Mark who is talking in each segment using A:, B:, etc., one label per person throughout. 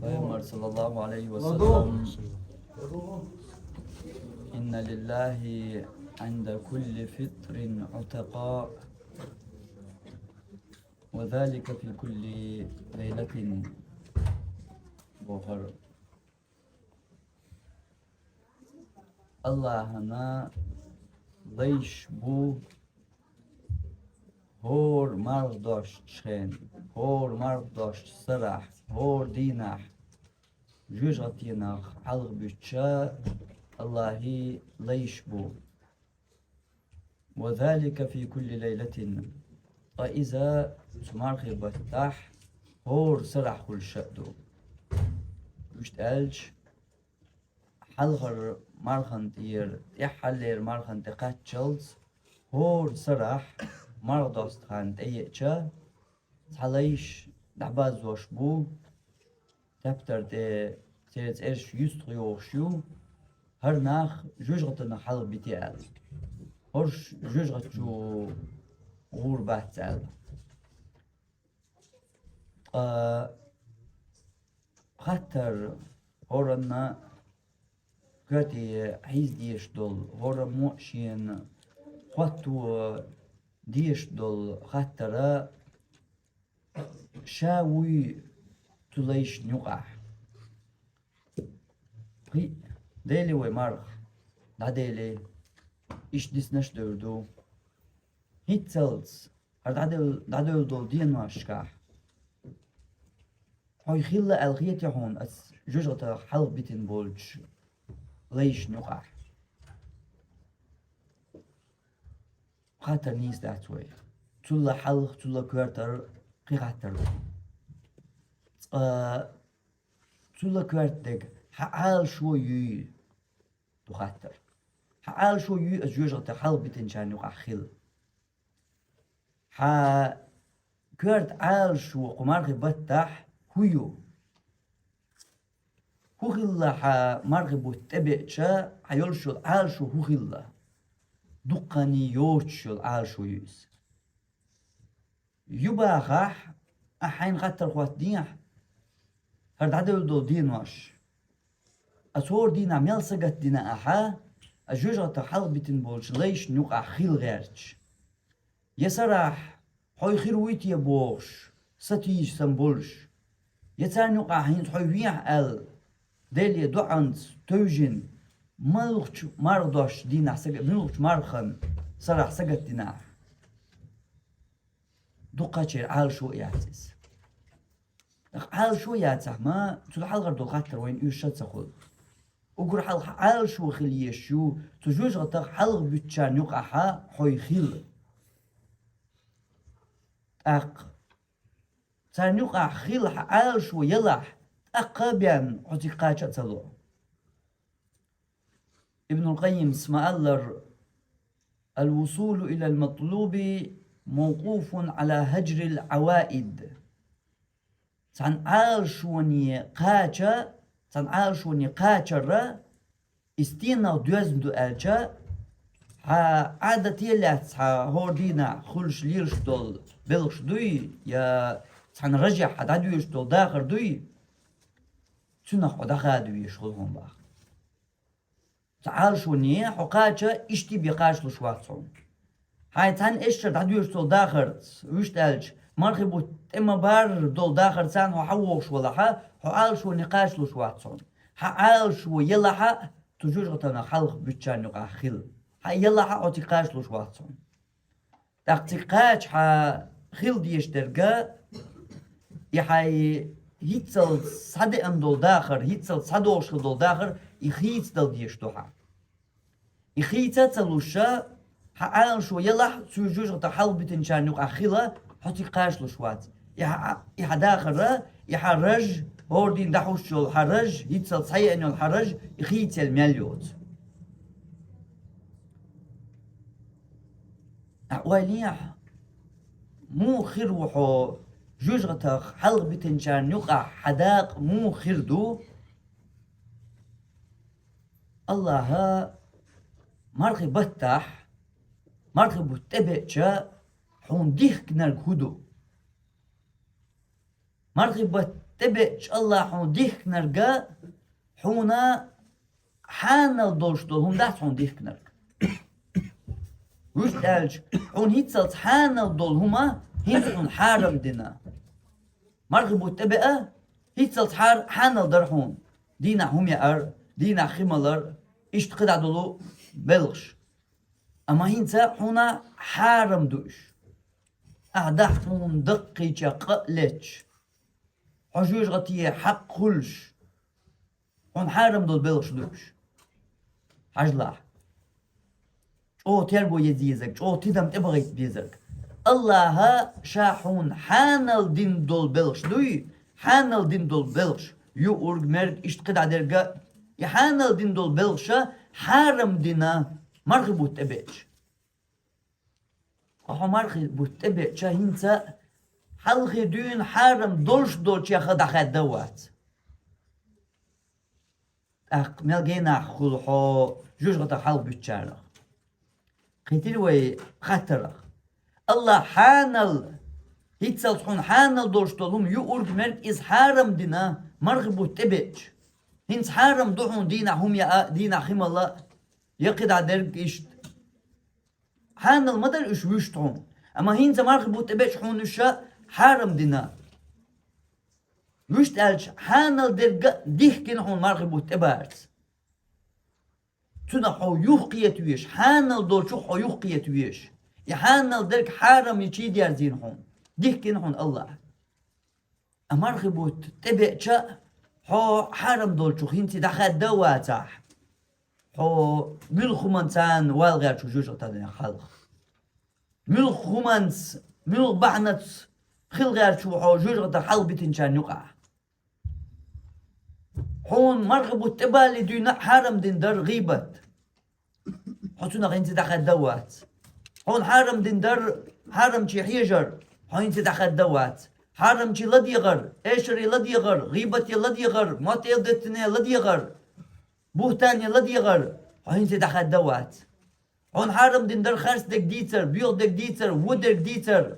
A: ويؤمر صلى الله عليه وسلم إن لله عند كل فطر عتقاء وذلك في كل ليلة بوخر Allah'ına leş bu hor mardoş chen hor mardoş sarah hor dinah jüjatinah algbütça Allahi leş bu وذلك في كل ليلة فإذا تمرخي بتح هور سرح كل شأدو وشتالج حلغر مرخن تير يحلير مرخن تقاتشلز هور سرح مرضوست خان تيجا تحليش دعباز وشبو تبتر تيرت إرش يستغيوشو هر ناخ جوجغتنا حلغ بتيال هرش جوجغت جو غور باتال خطر هورنا كاتي عيز ديش دول هورا موشين خطو ديش دول خطر شاوي تليش نقع ديلي ومرخ دا ديلي إيش ديسنش دردو هيتسلز دادل دول دين ماشكاح هاي خيلة الغيتي هون أس جوجتا حلق بيتن بولج ليش نقع خاطر نيس داتوي تلا حلق تلا كوارتر قي خاطر تلا كوارتك حال شو يي تو خاطر حال شو يي أس جوجتا حلق بيتن جان نقع خيل كرت عال شو قمارغي بتح هيو هو خلا مرغي بتبعشا حيول شو عال شو هو خلا دقني يوت شو عال شو يوز يبا غاح أحين غتر خوات ديح هرد عدل دو دين واش أصور دين عميل سقط دينا أحا أجوجة تحل بيتن بولش ليش نوقع خيل غيرش يسرح حوي خيرويت يا بوش ستيش سنبولش يتسار نوقع هين حوي ويح ال ديلي دوعنت توجين ملوخش ماردوش دينا سقط ملوخش مارخن سرح سقط دينا دوقاتشير عال شو يعتز عال شو يعتز ما تلحل غير دوقاتر وين يوشت سخول وقر حل عال شو خليشو تجوج غتر حلق بتشان نوقع حوي خيل أق تنوقع خيل عال شو يلح أقابيان عتقاش تلو ابن القيم اسمه الله الوصول إلى المطلوب موقوف على هجر العوائد تن عال شوني قاچا تن عال شوني قاچرة استينا دوزندو ألچا عادة يلات هوردينا خلش ليرش دول بلش دوي يا تن رجع حدا دويش دول داخر دوي تنخ داخل دوي شغلهم باخ تعال شوني حقاچا اشتي بيقاش لشواتهم هاي تن اشتر دويش دول داخر ويش تالج مرخبو اما بار دول داخر تان وحوش ولا حال شو نقاش لشواتهم حال شو يلا تجوج غتنا خلق بتشان نقا خل يلا اعتقاش لشواتهم اعتقاش خل ديش درجة يحي هيتسل صدق ام دول داخر هيتسل صدوش دول داخر يخيت دل ديش دوحا يخيت تلوشا حال شو يلا تجوج غتا حل بتنشان نقا خلا اعتقاش لشوات يح داخر يحرج هوردين دحوش الحرج يتسل صحيح انه الحرج يخيت المليوت أوليح مو خروحو جوجغتخ حلق بتنشان يقع حداق مو خردو الله مرخي بتح مرخي بتبعشا حون ديخ كنال هدو مرخي تبعش الله حون ديك نرجع حونا حانل دولش دول هم دات حون ديك نرجع وش دالش حون هيتسلت حانل دول هما هيتسلون حارم دينا مرغبو تبقى هيتسلت حانل درحون دينا هم يأر دينا خمالر اشتقد عدلو بلغش اما هينسا حونا حارم دوش أعدحون دقي قلتش حجوج غطية حق خلش هون حارم دول بلغش دوش حجلاح او تيربو يزيزك او تدم تبغيت بيزك الله شاحون حانل دين دول بلغش دوي حانل دين دول بلغش يو أورج مرد اشتقد عدرقا يحانل دين دول بلغشا حارم دينا مرغبو تبعش أخو مرغبو تبعش هنسا حلقي دون حارم دولش ياخد أخد دوات ملقينا خلحو جوج غطا حلق بيتشارخ قيتير وي خطرخ الله حانل هيتسال حون حانل دولش دولهم يؤرق مرد إز حارم دينا مرغبو تبعش هنس حارم دوحون دينا هم يا دينا خيم الله يقيد عدرق إشت حانل مدر إش ويشتهم أما هنس مرغبو تبعش حون إشا حارم دينا ويشت ألش حانل درق ديحكين حون مرغبو تبعش تنا حو يوقيت ويش حانل دول شو حو يوقيت ويش يحانل درق حارم يشي ديار زين حون ديحكين حون الله أمرغبو تبعش حو حرم دول شو هنتي دخل دواتح حو ملخمانسان والغير شو جوجو تادين خلق ملخمانس ملخ بعنت خل غير شو حو جوجو تحل بتنشان يقع حون مرغبو تبالي دون حرم دين در غيبت حتونا هنتي دخل دوات حون حرم دين در حرم شي حيجر حو هنتي دخل دوات حرم شي لديغر ايشري لديغر غيبتي لديغر ماتي دتني لديغر بوهتاني لديغر هين تدخل دوات هون حرم دين در خرس دك ديتر بيوغ دك ديتر ودك ديتر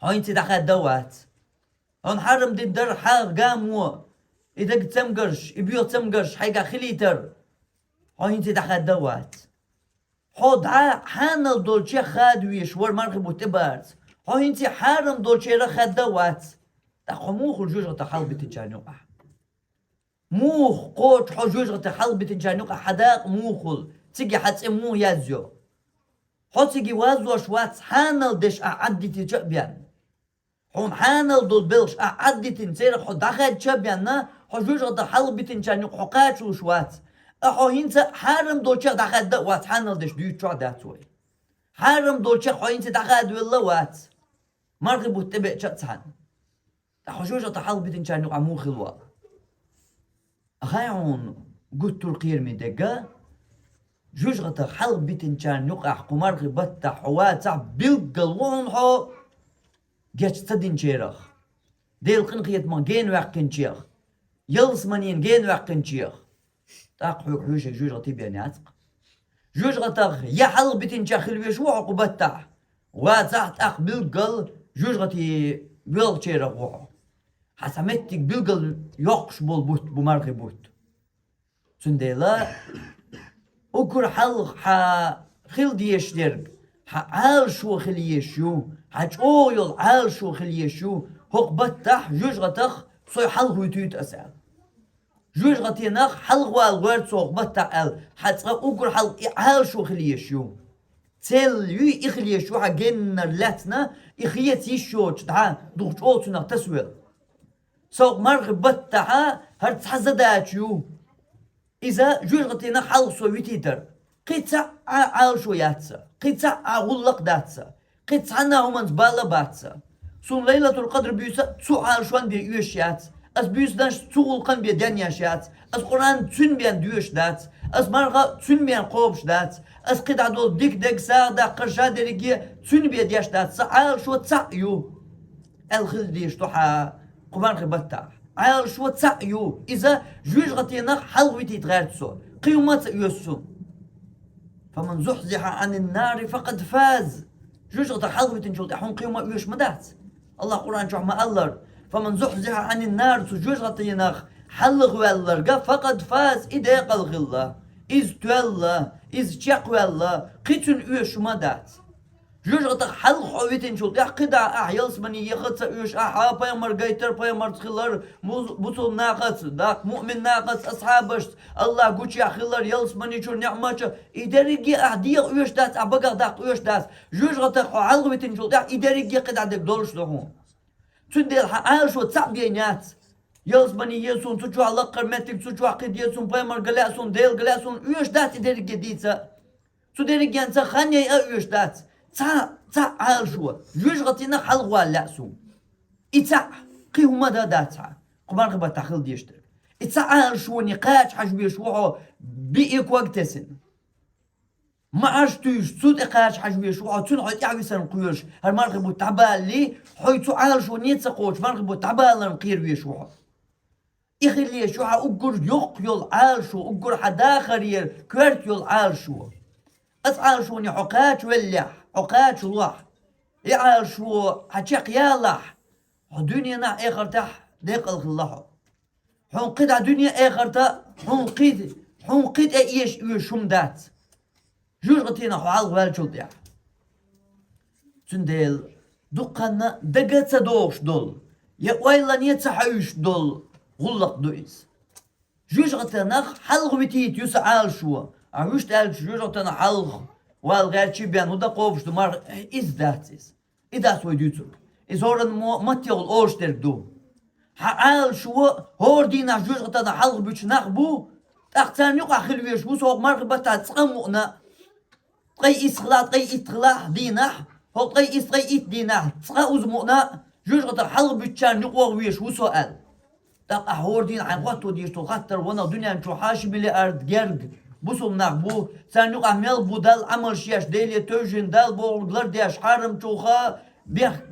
A: هين تدخل دوات هون حرم دين در حاغ قامو إذا تمقرش يبيوغ تمقرش حيقا خليتر هين تدخل دوات حود حانل دولشي خادويش ور مرغبو تبارت هاينتي حارم دولشي رخد دوات تاخو موخ الجوجة تحل بتنجانوقع موخ قوت حجوجة تحل بتنجانوقع حداق موخل تيجي حتى مو يازيو حو تيجي وازو شوات حانل دش أعدي تجبيان حون حانل دول بلش أعدي تنسير حو دخل تجبيان نا حجوجة تحل بتنجانوقع حقاتشو شوات أحو هينتا حارم دولشي دخل دوات حانل دش ديو تشوع داتوي حارم دولشي حو هينتا دخل دوات مرغبو تبع شتسان حجوجة تحل بتنشان يقع مو خلوة غايون قلت القير مدقة جوجة تحل بتنشان يقع قمرغ بتا حواتع بالقلون حو جاش تدين شيرخ ديل قنقية ما جين وعقن شيخ يلس منين جين وعقن شيخ تاق حوشة جوجة تبيا ناتق جوجة تاق يحل بتنشان خلوة شو عقبتا واتعت أق بالقل جوجتي بيل شيرخ وحو حسمتك بيلقل يقش بول بوت بمرغي بوت سنديلا أكر حلق خل ديش درق عال شو خليشو حج أويل عال شو خليشو هق بتح جوجتخ صي حلق ويتوت أسأل جوجتي نخ حلق والغير صوغ بتح أل حتى أكر حلق عال شو خليشو تل يو إخليشو حجنا لاتنا إخيت يشوش تعال دوغش أوتنا تسويل سوق مرغ بتها هرت حزداتشو إذا جوجتنا حل سويتيتر قيتع عال شوياتسا قيتع أغلق داتسا قيتع ناهمن بالا باتسا سون ليلة القدر بيوسا تسو عال شوان بي يوشيات أس بيوس دانش تسو القن بي دانياشيات أس قرآن تسون بيان ديوش دات أس مرغا تسون بيان قوبش دات أس قيد عدو ديك ساعدا قرشا ديريكي تسون بيان دياش دات عال شو تسعيو الخل ديش توحا قمرغ بتاع عال شو تسعيو إذا جوج غتينا حلويتي تغيرتسو قيمة يوسو فمن زحزح عن النار فقد فاز جوج غتا حلويتي نشوط حون قيمة يوش مدات الله قرآن شو ما ألر فمن زحزح عن النار سجوش غطيناخ حلق واللرقة فقد فاز إذا قلق الله إز تولى إز تشاق والله قيتن إيش مدات جوج غطق حلق حويتين شو قدا أحيالس مني يخط إيش أحا بيمر قيتر بيمر تخلر بطل ناقص داك مؤمن ناقص أصحابش الله قوش يا خلر يلس مني شو نعمة إداريجي أحديق إيش داس أبقى داك إيش داس جوج غطق حلق حويتين شو إداريجي قد عندك دولش لهم تندل حال شو تصعب ينات يلس مني يسون تجوا على قرمتك تجوا قد يسون بيمر قلاسون ديل قلاسون إيش داس إداريجي ديتا تداريجي أنت خاني إيش داس تا عال شو جوج غطينا حلق واللاسو إتا قي هما داتا قبان غبا تاخل ديشترك إتا عال شو نقاش حجبي شوحو بيئك وقتسن ما عشتوش تود إقاش حجبي شوحو تون عيد يعوي سن قيوش هل مرغبو تعبال لي حيتو عال شو نيت سقوش مرغبو تعبال نقير بي شوحو إخي لي شوحو أقر يق يول عال شو أقر حداخر ير كورت يول عال شو أسعال شو حقات ولح حقات الله يعال شو حشق يالله الدنيا نا آخر تح ديق الله حنقد على الدنيا آخر تا حنقد إيش شم دات جوج غتينا حوال والشو ديع تنديل دقنا دقت دوش دول يا ويلا نيت حيش دول غلق دويس جوج غتينا حلق بتيت يسعال شو عوش تالك جوج غتينا حلق والغير شي بيان ودا قوفش دمار إز إدات ويدوتر إز هورن ماتيول أوشتر دو حال شو هور دينا جوج غتانا حلق بيش نخبو تاختان يقع خلويش بو سوق مرغبة تسقمونا تقي إسخلا تقي إتخلا دينا هو تقي إت دينا تسقا أزمونا جوج غتا حلق بيشان يقوى ويش وسؤال تاقا هور دين عن قطو ديش تخطر وانا دنيا نشو حاشي بلي أرد جرق بوسم نخبو سانيق عمل بودال عمل شياش ديلي توجين دال بولغلر دياش حرم توخا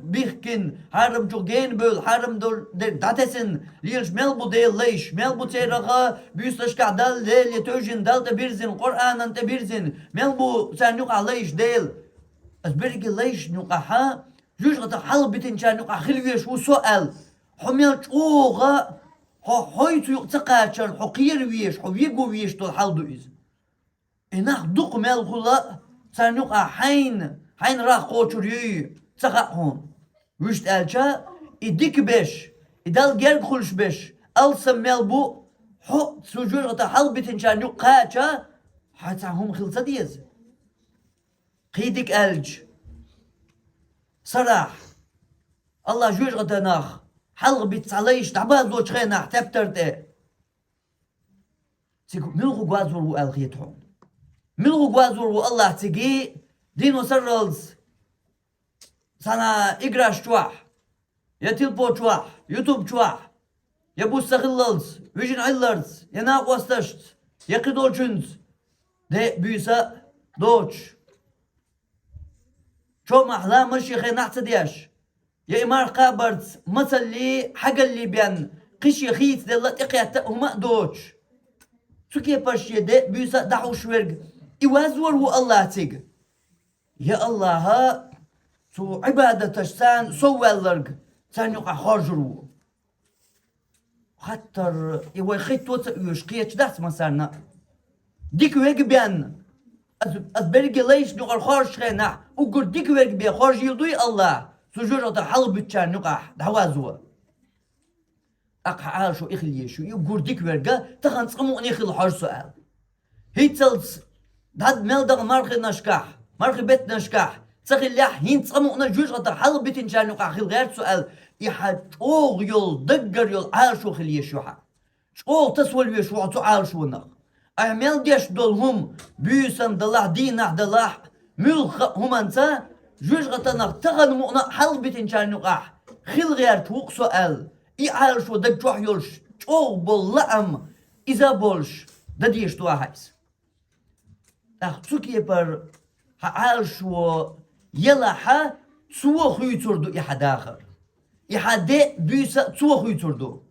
A: بيخكن حرم توجين بول حرم دول داتسن ليش مل بوديل ليش مل بوتيرغا بيستش كعدال ديلي توجين دال تبيرزن قرآن انت بيرزن مل بو سانيق عليش ديل اسبرق ليش نقحا جوج غتا حل بيتن سانيق خلويش وسؤال حمل توغا حويتو يقتقاشن حقير ويش حويقو ويش طول حلدو إذن إنه دق مال خلا سانيق حين راح قوتشريو تقعهم وشت ألشا إديك بش إدال جرق خلش بش ألسم مال بو حق سجور غتا حل بيتن سانيق قاتشا حتى هم خلصة ديز قيدك ألج صراح الله جوج غتا ناخ حلق بيتصاليش تعبان زوج خينا تبترت تيكو ملغو قوازورو الخيتهم ملغو قوازورو الله تيجي دينو سرلز سانا إقراش تواح يا تلبو تواح يوتيوب تواح يا بوستغللز ويجن علرز يا ناق وستشت يا قدولشنز دي بيسا دوش شو محلا مرشي خينا احتدياش يا إمار قابرت مثل لي حق اللي بيان قش يخيت دلت إقيات هما دوش سكي باش يدي بيسا دعو شورق إوازور هو الله تيج يا الله ها سو عبادة تشتان سو اللرق تان يقع خارجرو خطر إيوه خيت وطا يشقيت دات مسارنا ديك ويق بيان أزبرق ليش نقع خارج خينا وقر ديك ويق بيان خارج يلدوي الله سجورة الحلب بتشان نقح دعوازوا أقح عاشو إخلي شو يقول ديك ورقة تخن تقمو نيخل حاج سؤال هي تلت داد ملدغ مرخي نشكح مرخي بيت نشكح تخي اللح هين تقمو نجوجة الحلب بتنشان نقح خل غير سؤال إحاد شوغ يول دقر يول عاشو خلي شوحا شوغ تسول بيشوع تو عاشو نق أعمل ديش دولهم بيسن دلاح دينح دلاح ملخ هم انتا جوج غتناق تغن مؤنا حل بتنشان نقاح خل غير توق سؤال إعال شو دك جوح يولش شوغ بلعم إذا بولش دديش تو هايس تسوكي بر عال شو يلا حا سوى خيوتردو إحا داخر إحا دي بيسا سوى خيوتردو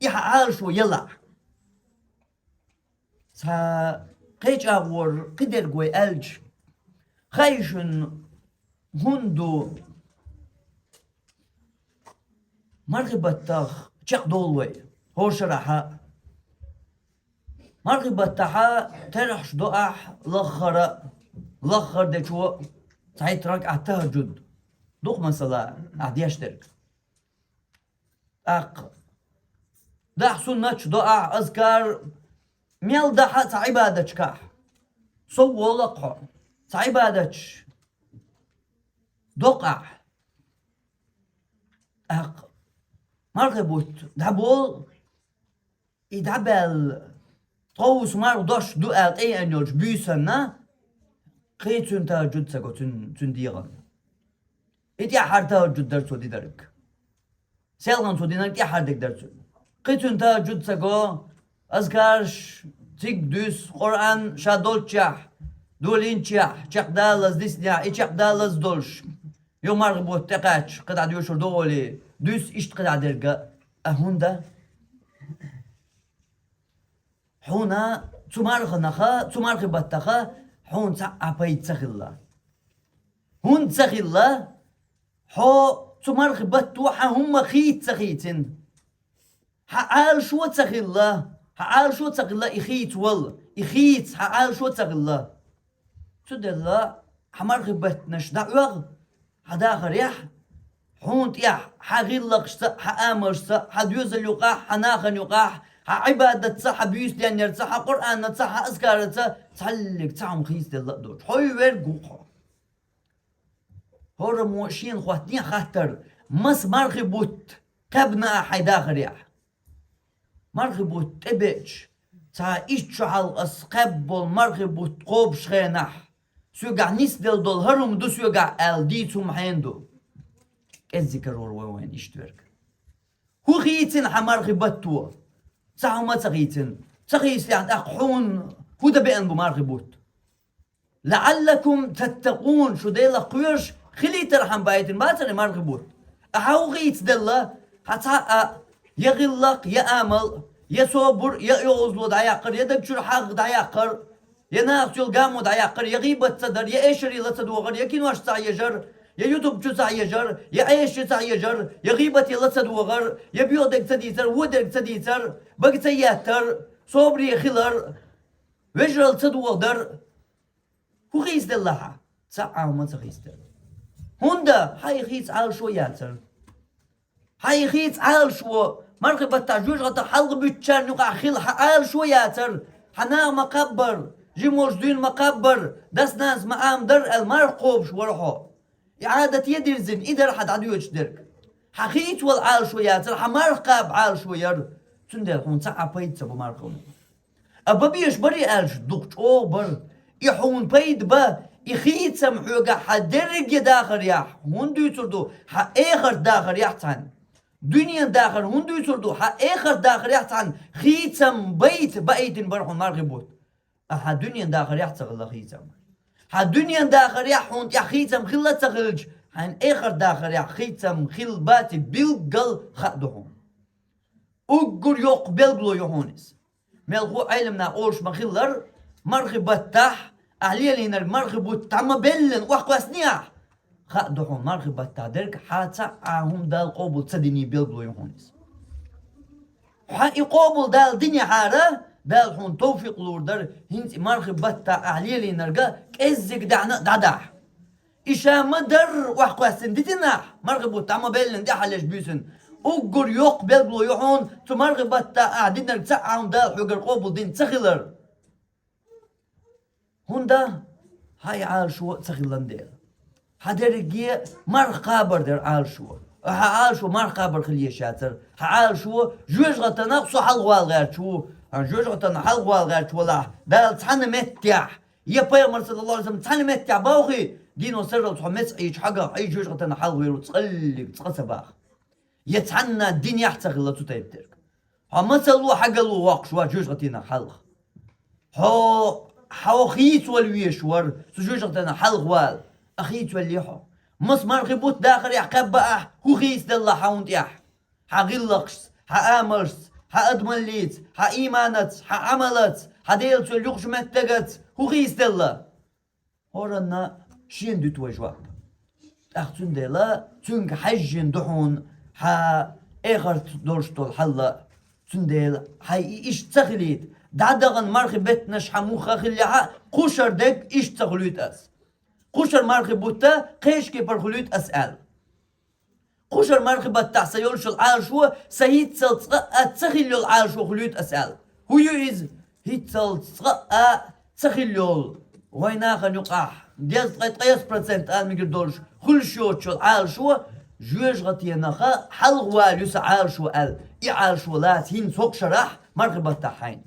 A: إحا عال شو يلا سا قيج أغور قدر قوي ألج خيشن هندو مرغبتخ تشق دولوي هو شرحها مرغبتها ترحش دقح لخر دشو تعيد ركعة تهجد دوق مثلا عاد يشترك أق ده سنة دقع أذكار ميل ده تعبادتش كح صو لقح تعبادتش دقع أق مرغبوت دبول يدبل طوس مرضاش دوالت أي أنيوش بيسنا قيتون تهجد سكو تنديغن إتيا حار تهجد درسو دي درك سيلغن سو دينك إتيا حار دك درسو قيتون تهجد سكو أذكارش تيك دوس قرآن شادولتشاح دولينتشاح چقدالز ديسنيا إيشقدالز دولش يوم مرغبوت تقاتش قد يوشر دولي دوس إشت قد درقا أهوندا حونا تمارخ نخا تمارخ بطخا حون تعبي تسخلا هون تسخلا حو تمارخ بطوحة هم خيت تسخيتن حال شو تسخلا حال شو تسخلا إخيت وال إخيت حال شو تسخلا تدلا حمارخ بطنش دعوغ حداخر يح حون تيح حغيلقش حامرش حديوز اليقاح حناخن يقاح عبادة صح بيوس ديانير صح قرآن صح أذكار صح تعلق تعم خيس دل دور حوي ورقوقه هور موشين خواتني خاطر مس مرغبوت قبنا حيداخر يح مرغبوت تبيش تا إيشعل أسقبل مرغبوت قوب شخينح سوغا نيس دل دول هرم دو سوغا الديتو محيندو الذكر وين إشتورك هو خيتن حمرغبتو صحو ما تغيتن تغيس يعني أقحون هو ده بأن بمرغبوت لعلكم تتقون شو ديلا قويرش خلي ترحم بايتن ما تري مرغبوت أحاو غيت دلا حتى يغلق يأمل يصبر يوزلو دايقر يدكشر حق دايقر يناقشل قامو دايقر يغيب التصدر يأشري لتصدوغر يكينواش تعيجر يا يوتيوب جو تعيجر يا ايش تعيجر يا غيبتي لا تدوغر يا بيودك تديتر ودك تديتر بقتياتر صبري خلر وجرل تدوغر هو غيز دلها ساعة ما تغيز دل هوندا هاي خيز عال شو ياتر هاي خيز عال شو مرغبة تاجوج غتا حلق بيتشان يقع خيل عال شو ياتر حنا مقبر جيموش دين مقبر دس ناس مقام در المرقوب شو ورحو إعادة يدرزن إذا راح تعديو يشترك حقيت والعال شويات راح مرقب عال شوير تندل هون ساعة بيت سبو مرقب أبا بيش بري ألش دكتور بر يحون بيت با يخيت سمحوغا حدرق داخر يح هون دو يتردو حقيقر داخر يحتان دنيا داخر هون دو يتردو حقيقر داخر يحتان خيت سم بيت بايتن برحون مرغبوت أحا دنيا داخر يحتغ الله خيت سم الدنيا داخل يا حون يا خيتم خلة تخرج عن آخر داخل يا خيتم خل باتي بالقل خدهم أقول يقبل بلو يهونس ملغو علمنا أولش مخلر مرغب تح عليه لنا المرغب تام بلن وحقوا سنيح خدهم مرغب تدرك حتى هم دال قبول تدني بالبلو يهونس حق قبول دال دنيا حاره دال حون توفيق لوردر هنت مرغبت عليه لنرجع كزك دعنا دعدع إيشا مدر وحقوا سندتنا مرغبت عم بيلن دي حلش بيسن أجر يقبل بلو يحون تو مرغبت قاعدين نرتاعهم دال حجر قبول دين تخلر هوندا هاي عال شو تخلن دير هدرجي مرقابر در عال شو عال شو مرقابر خليه شاتر عال شو جوج غتناقصو حلوال غير شو جوجة حلوة غير ولا دال تحن متيح يا بيغمر صلى الله عليه وسلم تحن متيح باوخي دينو سر وتحمس ايش حاجة اي جوجة حلوة وتقلق تقصباخ يتحنى الدين يحتغ الله تتيبترك مثلوا حاجة لو واقش جوجة حلق حو خيت والويشور سجوجة حلوة اخيت والليحو مس مرغبوت داخل يحقب بقى هو خيس دالله حاونت يح حغلقش حامرش حأدمليت حإيمانت حعملت حديلت اليوخش متجت هو غيس دلا هورنا شين دو توجوا أختون دلا تونك حجين دحون اخر دورشتول حلا تندل هاي ايش تخليت دعدغن مرخي بيت نشحمو خليها قشر دك ايش تخليت اس قشر مرخي بوتا قيش كي برخليت اسال قشر مرخي بتا سيول شو العال شو سيد سلطقة تخليو العال شو خليت اسال هو يز هيت سلطقة تخليو وين اخر يقع ديز قيس برسنت قال ميقدر دولش كل شو العال شو جوج غطي نخا حلق واليوس عال شو قال يعال شو لات هين سوق شرح مرغبة تاعين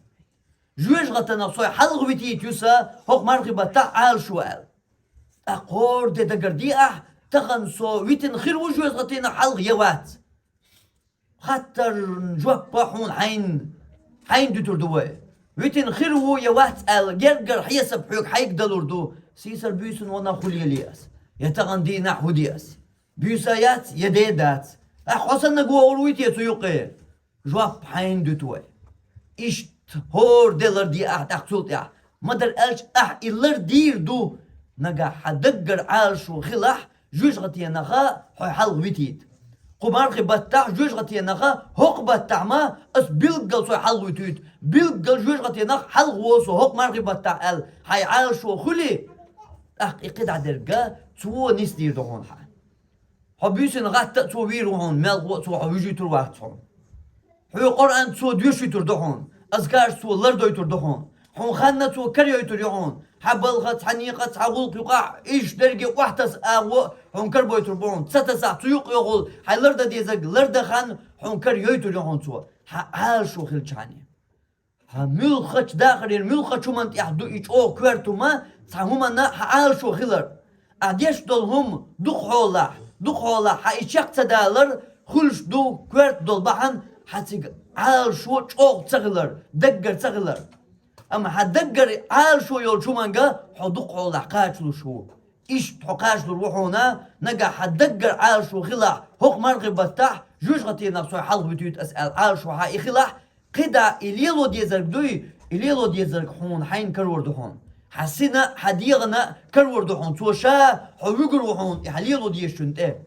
A: جوج غطي نصوي حلق بتيت يوسا هوق مرغبة تاع عال شو قال أقور دي دقردي تغن سو ويتن خير وجوج غطينا حلق يوات خاطر نجوب باحون حين دو تردوه ويتن خير هو يوات قال جرجر حيسب حيوك حيك دلوردو سيسر بيسن ونا خلي لياس يتغن دي نحو دياس بيسايات يديدات حسن نقوى أولويت يتويقي جواب حين دوتوي إشت هور دلر دي تحصلت مدر ألش إلر دير دو نجا حدقر عالش وخلح جوج غتي نخا حل ويتيت قمار بتاع جوج غتي نخا هق بتاع ما أس بيلقل سو حل ويتيت بيلقل جوج غتي نخ حل غوصو هق مار بتاع ال هاي عالش وخلي إقيد عدرجا تو نيس دير دهون حال حبيسن غات تو ويروهون مال تو حويجي ترواتهم حو قرآن تو ديوشي تردهون أذكار تو لردوي تردهون حون خانة تو كريوي تريهون حبل غت حنيقة حقول يقع إيش درجة واحدة أو حون كربوي تربون ستة تو يقول حي لرد ديزق لرد خان حون كريوي تريهون تو حال شو خل شاني ملخش داخل الملخش شو من يحدو إيش أو كوارتو ما تهما نا حال شو خلر أديش دولهم دخولا دخولا حيشق تدالر خلش دو كوارت دول بحن حتيق عال شو تشوق تغلر دقر تغلر أما حدقر عال شو يول شو منقا حدقولا قاتلو شو إيش تحقاش لروحونا نقا حدقر عال شو خلا هوق مرغب بتاح جوج غتي نفسو حلق بتيوت أسأل عال شو حاي خلا قدا إليلو ديزرق دوي إليلو ديزرق حون حين كرور دهون حسينا حديغنا كرور دهون توشا حويقر وحون يحليلو ديشتنت إيه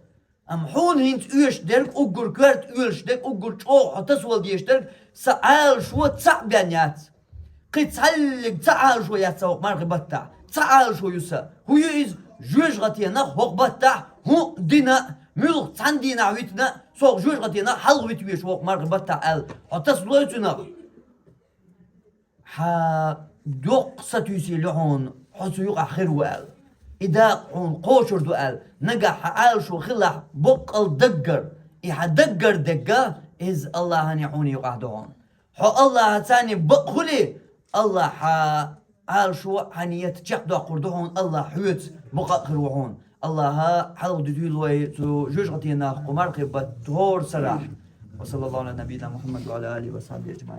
A: أم حون هنت أيش درك أقر كارت أيش درك أقر شو حتسول ديش درك سعال شو تعبانيات قد تعلق تعال شو يتسوق مرغ بتاع تعال شو يسا هو يز جوج غتينا هوق بتاع هو دينا ملق تندينا عويتنا سوق جوج غتينا حلق ويتويش هوق مرغ بتاع ال حتسول يتنا دوق ستيسي لهون حسو يقع خير وقال إذا هون قوشر دوال نجح عالشو خلح بقل دقر إيها دقر دقة إز الله هنيحوني يقع دهون حو الله هتاني بقخلي الله عالشو هنيت تشق قردهون الله حيوت بقى خروحون الله حلق ديلوي تو جوجغتينا قمار قبة تهور سراح وصلى الله على نبينا محمد وعلى آله وصحبه أجمعين